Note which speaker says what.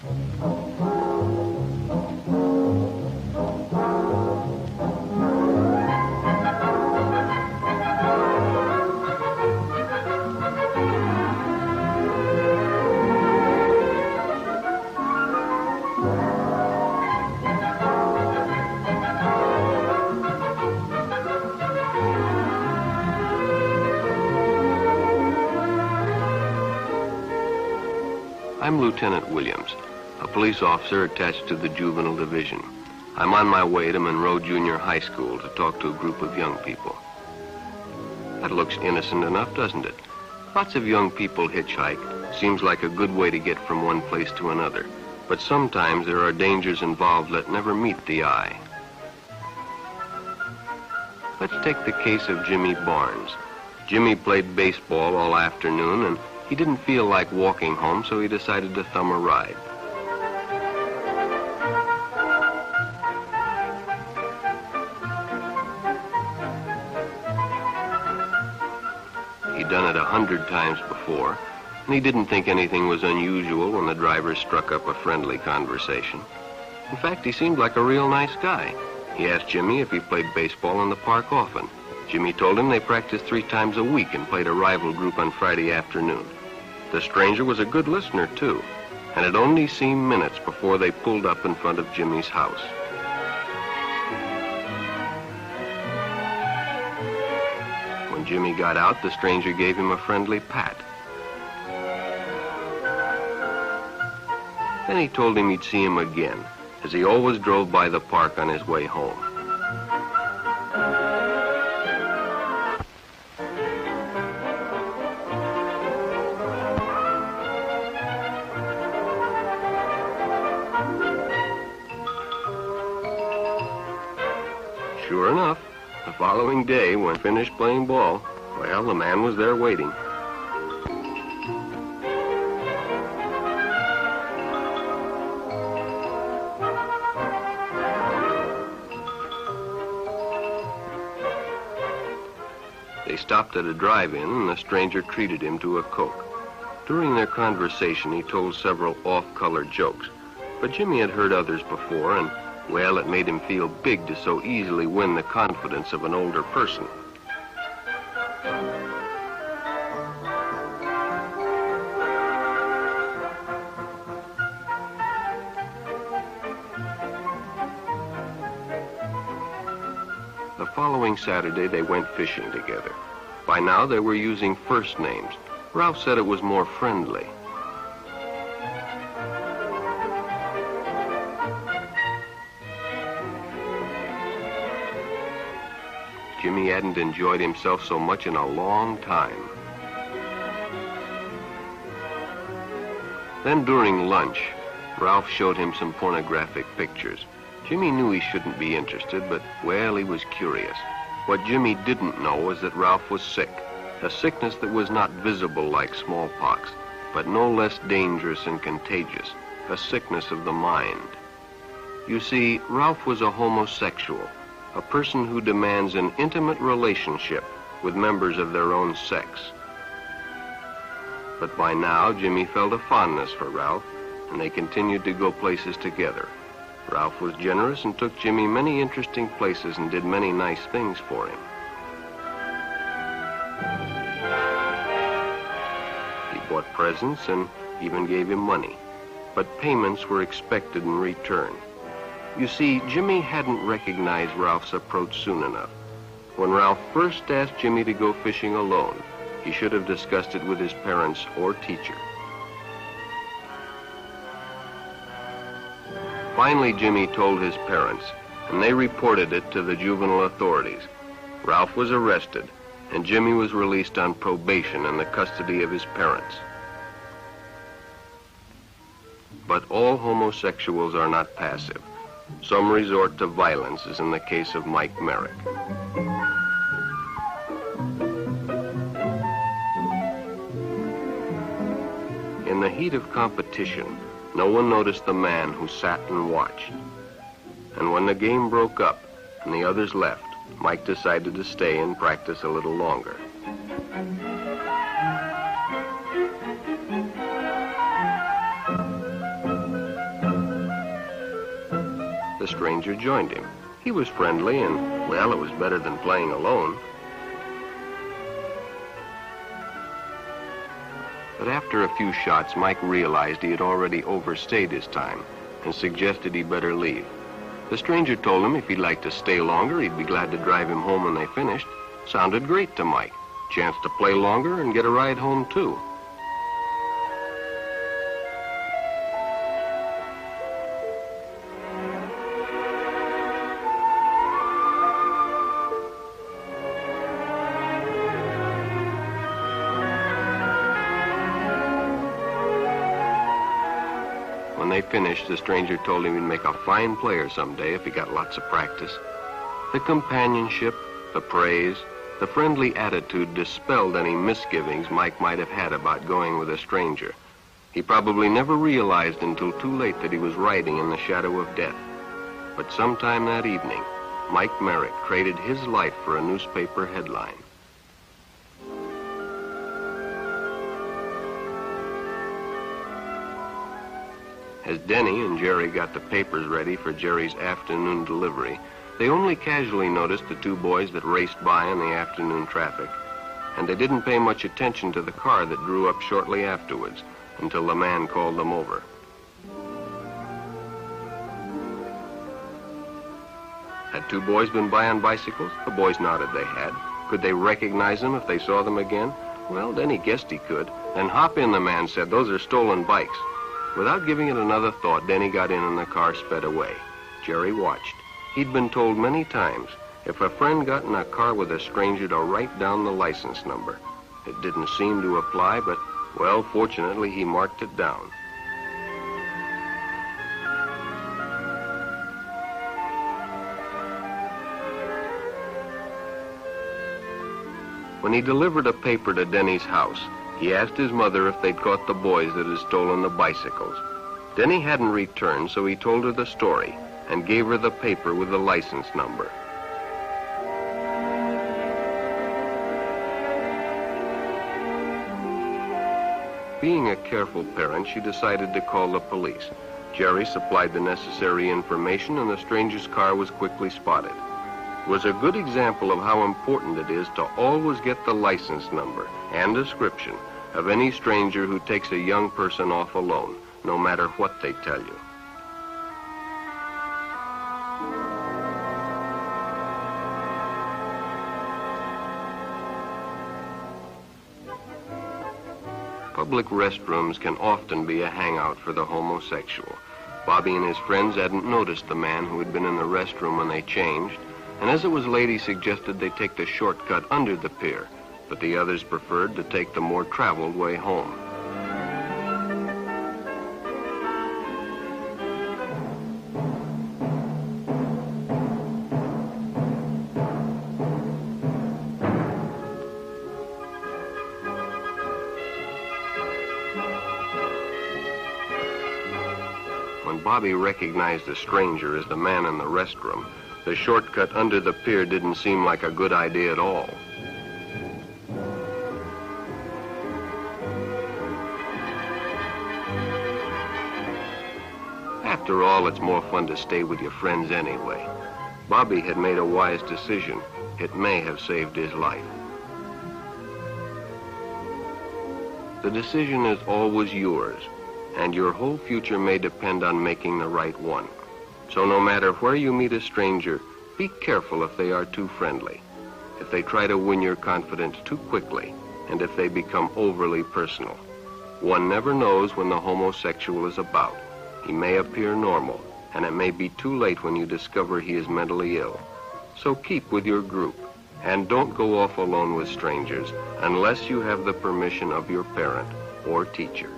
Speaker 1: I'm Lieutenant Williams, a police officer attached to the Juvenile Division. I'm on my way to Monroe Junior High School to talk to a group of young people. That looks innocent enough, doesn't it? Lots of young people hitchhike. Seems like a good way to get from one place to another. But sometimes there are dangers involved that never meet the eye. Let's take the case of Jimmy Barnes. Jimmy played baseball all afternoon, and he didn't feel like walking home, so he decided to thumb a ride. He'd done it 100 times before, and he didn't think anything was unusual when the driver struck up a friendly conversation. In fact, he seemed like a real nice guy. He asked Jimmy if he played baseball in the park often. Jimmy told him they practiced 3 times a week and played a rival group on Friday afternoon. The stranger was a good listener, too, and it only seemed minutes before they pulled up in front of Jimmy's house. When Jimmy got out, the stranger gave him a friendly pat. Then he told him he'd see him again, as he always drove by the park on his way home. Sure enough, the following day, when finished playing ball, well, the man was there waiting. They stopped at a drive-in, and the stranger treated him to a Coke. During their conversation, he told several off-color jokes, but Jimmy had heard others before, and well, it made him feel big to so easily win the confidence of an older person. The following Saturday, they went fishing together. By now, they were using first names. Ralph said it was more friendly. Jimmy hadn't enjoyed himself so much in a long time. Then during lunch, Ralph showed him some pornographic pictures. Jimmy knew he shouldn't be interested, but, well, he was curious. What Jimmy didn't know was that Ralph was sick, a sickness that was not visible like smallpox, but no less dangerous and contagious, a sickness of the mind. You see, Ralph was a homosexual, a person who demands an intimate relationship with members of their own sex. But by now, Jimmy felt a fondness for Ralph, and they continued to go places together. Ralph was generous and took Jimmy many interesting places and did many nice things for him. He bought presents and even gave him money, but payments were expected in return. You see, Jimmy hadn't recognized Ralph's approach soon enough. When Ralph first asked Jimmy to go fishing alone, he should have discussed it with his parents or teacher. Finally, Jimmy told his parents, and they reported it to the juvenile authorities. Ralph was arrested, and Jimmy was released on probation in the custody of his parents. But all homosexuals are not passive. Some resort to violence, as in the case of Mike Merrick. In the heat of competition, no one noticed the man who sat and watched. And when the game broke up and the others left, Mike decided to stay and practice a little longer. the stranger joined him. He was friendly and, well, it was better than playing alone. But after a few shots, Mike realized he had already overstayed his time and suggested he better leave. The stranger told him if he'd like to stay longer, he'd be glad to drive him home when they finished. Sounded great to Mike. Chance to play longer and get a ride home, too. When they finished, the stranger told him he'd make a fine player someday if he got lots of practice. The companionship, the praise, the friendly attitude dispelled any misgivings Mike might have had about going with a stranger. He probably never realized until too late that he was riding in the shadow of death. But sometime that evening, Mike Merrick traded his life for a newspaper headline. As Denny and Jerry got the papers ready for Jerry's afternoon delivery, they only casually noticed the two boys that raced by in the afternoon traffic, and they didn't pay much attention to the car that drew up shortly afterwards until the man called them over. Had two boys been by on bicycles? The boys nodded they had. Could they recognize them if they saw them again? Well, Denny guessed he could. Then hop in, the man said. Those are stolen bikes. Without giving it another thought, Denny got in and the car sped away. Jerry watched. He'd been told many times, if a friend got in a car with a stranger, to write down the license number. It didn't seem to apply, but, well, fortunately, he marked it down. When he delivered a paper to Denny's house, he asked his mother if they'd caught the boys that had stolen the bicycles. Denny hadn't returned, so he told her the story and gave her the paper with the license number. Being a careful parent, she decided to call the police. Jerry supplied the necessary information, and the stranger's car was quickly spotted. It was a good example of how important it is to always get the license number and description of any stranger who takes a young person off alone, no matter what they tell you. Public restrooms can often be a hangout for the homosexual. Bobby and his friends hadn't noticed the man who had been in the restroom when they changed, and as it was late, he suggested they take the shortcut under the pier, but the others preferred to take the more traveled way home. When Bobby recognized the stranger as the man in the restroom, the shortcut under the pier didn't seem like a good idea at all. After all, it's more fun to stay with your friends anyway. Bobby had made a wise decision. It may have saved his life. The decision is always yours, and your whole future may depend on making the right one. So no matter where you meet a stranger, be careful if they are too friendly, if they try to win your confidence too quickly, and if they become overly personal. One never knows when the homosexual is about. He may appear normal, and it may be too late when you discover he is mentally ill. So keep with your group, and don't go off alone with strangers unless you have the permission of your parent or teacher.